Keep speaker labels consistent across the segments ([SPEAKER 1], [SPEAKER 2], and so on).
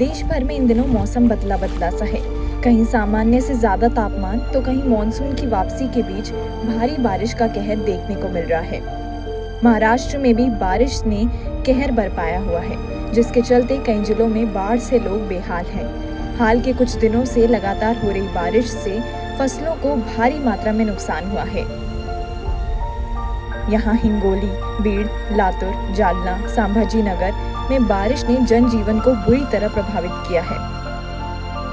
[SPEAKER 1] देश भर में इन दिनों मौसम बदला बदला सा है। कहीं सामान्य से ज्यादा तापमान तो कहीं मानसून की वापसी के बीच भारी बारिश का कहर देखने को मिल रहा है। महाराष्ट्र में भी बारिश ने कहर बरपाया हुआ है, जिसके चलते कई जिलों में बाढ़ से लोग बेहाल हैं। हाल के कुछ दिनों से लगातार हो रही बारिश से फसलों को भारी मात्रा में नुकसान हुआ है। यहाँ हिंगोली, बीड़, लातूर, जालना, संभाजी नगर में बारिश ने जनजीवन को बुरी तरह प्रभावित किया है।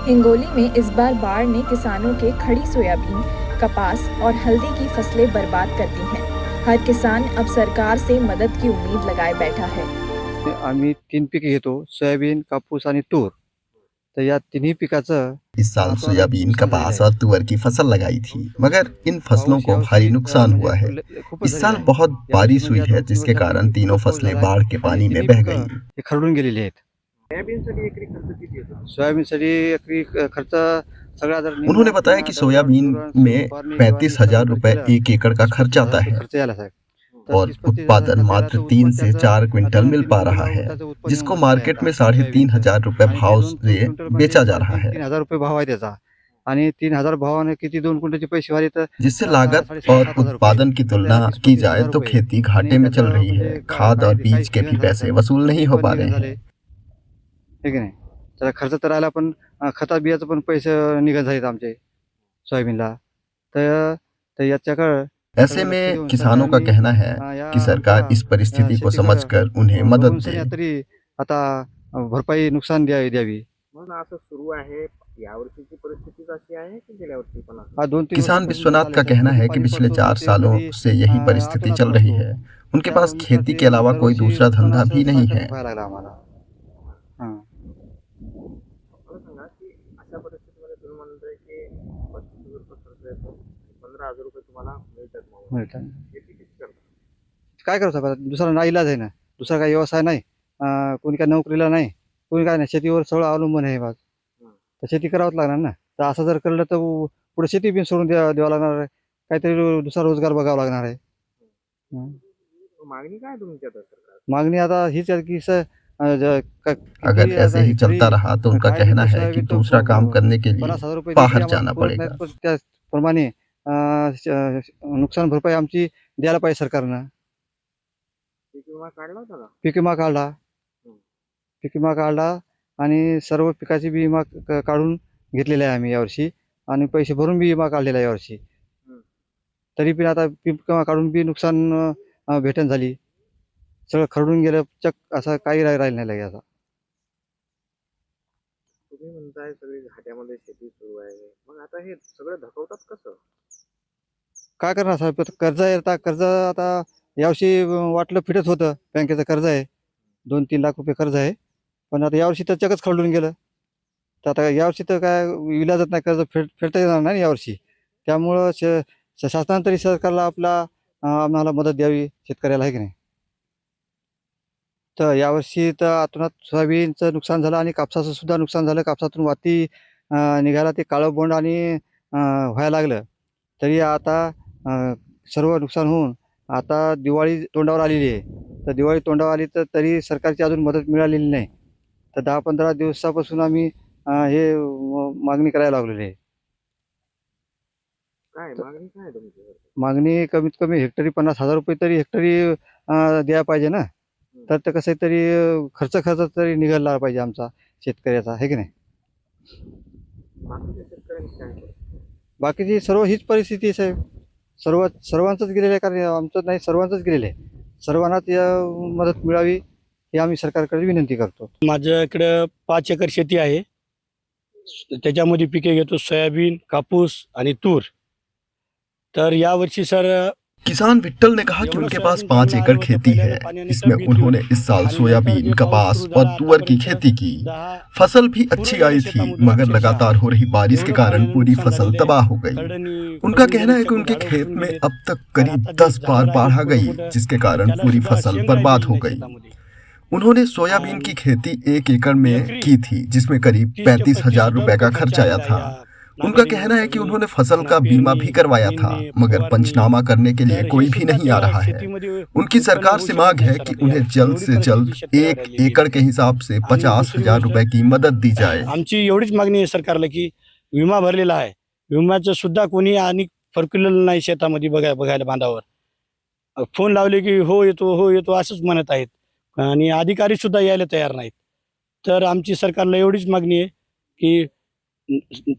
[SPEAKER 1] हिंगोली में इस बार बाढ़ ने किसानों के खड़ी सोयाबीन, कपास और हल्दी की फसलें बर्बाद कर दी हैं। हर किसान अब सरकार से मदद की उम्मीद लगाए बैठा है।
[SPEAKER 2] आम्ही 3 पिके घेतो, सोयाबीन, कापूस आणि तूर। तर या तिन्ही पिकाचं
[SPEAKER 3] इस साल सोयाबीन, कपास और तुअर की फसल लगाई थी, मगर इन फसलों को भारी नुकसान हुआ है। इस साल बहुत बारिश हुई है, जिसके कारण तीनों फसलें बाढ़ के पानी में बह गईं।
[SPEAKER 2] हे खरडून गेलेली आहेत। सोयाबीनसाठी एकरी खर्च सगळा जर
[SPEAKER 3] उन्होंने बताया कि सोयाबीन में 35,000 रुपए 1 एकड़ का खर्च आता है
[SPEAKER 2] खर्च यायला साहेब
[SPEAKER 3] और उत्पादन मात्र 3 से 4 क्विंटल मिल पा रहा है, जिसको मार्केट में 3,500 रुपए भाव से बेचा जा रहा है,
[SPEAKER 2] 3,000 रुपये भाव आहे त्याचा आणि 3,000 भावाने किती 2 क्विंटलचे पैसे वाले तर
[SPEAKER 3] जिससे लागत और उत्पादन की तुलना की जाए तो खेती घाटे में चल रही है। खाद और बीज के भी पैसे वसूल नहीं हो पा रहे हैं।
[SPEAKER 2] ठीक आहे, त्याला खर्च तर आला, पण खता बियाचं पण पैसे निघत झालेत आमचे सोयाबीनला। तर याच्याकडे
[SPEAKER 3] ऐसे में किसानों का कहना है कि सरकार इस परिस्थिति को समझकर उन्हें मदद दे।
[SPEAKER 2] तरी आता भरपाई नुकसान द्यावी।
[SPEAKER 4] म्हणून असं सुरू आहे। यावर्षीची परिस्थिती अशी आहे की गेल्या वर्षी पण
[SPEAKER 3] किसान विश्वनाथ का कहना है कि पिछले 4 सालों से यही परिस्थिति चल रही है। उनके पास खेती के अलावा कोई दूसरा धंधा भी नहीं है।
[SPEAKER 4] सांगा की अशा परिस्थितीमध्ये तुम्ही म्हणताय की 35,000 रुपये खर्च येतो, 15,000 रुपये तुम्हाला मिळतात, शेती किती करता?
[SPEAKER 2] काय करू शकता, दुसरा नाईलाज आहे ना, दुसरा काही व्यवसाय नाही, कोणी काय नोकरीला नाही, कोणी काय नाही, शेतीवर सगळं अवलंबून आहे बाग। तर शेती करावंच लागणार ना। तर असं जर केलं तर पुढे शेती बी सोडून द्यावं लागणार आहे, काहीतरी दुसरा रोजगार बघावा लागणार आहे।
[SPEAKER 4] मागणी काय तुमची आता सरकार?
[SPEAKER 2] मागणी आता हीच आहे की
[SPEAKER 3] अगर ऐसे ही चलता रहा तो उनका कहना है कि दूसरा काम करने के लिए बाहर जाना पड़ेगा।
[SPEAKER 2] त्याप्रमाणे नुकसान भरपाई आमची द्यायला पाहिजे सरकारनं।
[SPEAKER 4] पीक विमा काढला होता का?
[SPEAKER 2] पीक विमा काढला, पीक विमा काढला आणि सर्व पिकाची बी विमा काढून घेतलेला आहे आम्ही यावर्षी, आणि पैसे भरून बी विमा काढलेला आहे यावर्षी। तरी पण आता पीक विमा काढून बी नुकसान भेटण झाली, सगळं खरडून गेलं, चक असं काही राहिलं नाही लगे आता।
[SPEAKER 4] तुम्ही म्हणताय सगळी घाट्यामध्ये शेती सुरू आहे, मग आता हे सगळं धकवतात कसं?
[SPEAKER 2] काय करणार साहेब, कर्ज आहे, आता कर्ज आता यावर्षी वाटलं फिटत होतं, बँकेचं कर्ज आहे, 2-3 लाख रुपये कर्ज आहे, पण आता यावर्षी तर चकच खरडून गेलं। तर आता यावर्षी तर काय इलाजच नाही, कर्ज फेडता येणार नाही यावर्षी। त्यामुळं शासनाने तरी सरकारला आम्हाला मदत द्यावी शेतकऱ्याला, आहे की नाही। तर यावर्षी तर आतोनात सोयाबीनचं नुकसान झालं आणि कापसाचं सुद्धा नुकसान झालं। कापसातून वाती निघाला, ते काळं बोंड आणि व्हायला लागलं। तरी आता सर्व नुकसान होऊन आता दिवाळी तोंडावर आलेली आहे। तर दिवाळी तोंडावर आली तर तरी सरकारची अजून मदत मिळालेली नाही। तर 10-15 दिवसापासून आम्ही हे मागणी करायला लागलेली आहे।
[SPEAKER 4] काय मागणी काय तुमची?
[SPEAKER 2] मागणी कमीत कमी हेक्टरी 50,000 रुपये तरी हेक्टरी द्यायला पाहिजे ना। तर ते कसं तरी खर्च तरी निघाला पाहिजे आमचा शेतकऱ्याचा, आहे की नाही।
[SPEAKER 4] बाकीच्या शेतकऱ्यांची काय?
[SPEAKER 2] बाकीची सर्व हीच परिस्थिती आहे साहेब, सर्वांचंच गेलेलं आहे, कारण आमचं नाही, सर्वांचंच गेलेलं आहे। सर्वांनाच या मदत मिळावी ही आम्ही सरकारकडे विनंती करतो।
[SPEAKER 5] माझ्याकडं 5 एकर शेती आहे, त्याच्यामध्ये पिके घेतो सोयाबीन, कापूस आणि तूर। तर यावर्षी सर
[SPEAKER 3] किसान विट्ठल ने कहा कि उनके पास 5 एकड़ खेती है। इसमें उन्होंने इस साल सोयाबीन, कपास और तुअर की खेती की। फसल भी अच्छी आई थी, मगर लगातार हो रही बारिश के कारण पूरी फसल तबाह हो गई। उनका कहना है कि उनके खेत में अब तक करीब 10 बार बाढ़ आ गई, जिसके कारण पूरी फसल बर्बाद हो गई। उन्होंने सोयाबीन की खेती 1 एकड़ में की थी, जिसमें करीब 35,000 रुपए का खर्च आया था। उनका कहना है कि उन्होंने फसल का बीमा भी करवाया था, मगर पंचनामा करने के लिए कोई भी नहीं आ रहा है। उनकी सरकार से मांग है कि उन्हें जल्द से जल्द 1 एकड़ के हिसाब से 50,000 रुपए की मदद दी जाए।
[SPEAKER 5] आमची एवढीच मागणी आहे सरकारला की विमा भरलेला आहे, विम्याचं सुद्धा कोणी आणि फरकलेलं नाही शेतामध्ये बघायला बांधावर फोन लावले की हो येतो असंच म्हणत आहेत आणि अधिकारी सुद्धा यायला तयार नाहीत। तर आमची सरकारला एवढीच मागणी आहे की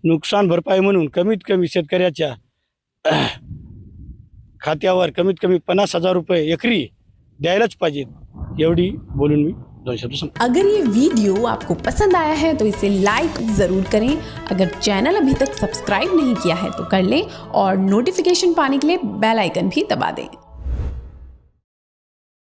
[SPEAKER 5] नुकसान भरपाई म्हणून कमीत कमी शेतकऱ्याच्या खात्यावर कमीत कमी 50,000 रुपये एकरी द्यायलाच पाहिजेत, एवढी बोलून मी 2 शब्द संपवतो।
[SPEAKER 6] अगर ये वीडियो आपको पसंद आया है तो इसे लाइक ज़रूर करें। अगर चैनल अभी तक सब्सक्राइब नहीं किया है तो कर लें और नोटिफिकेशन पाने के लिए बेल आइकन भी दबा दें।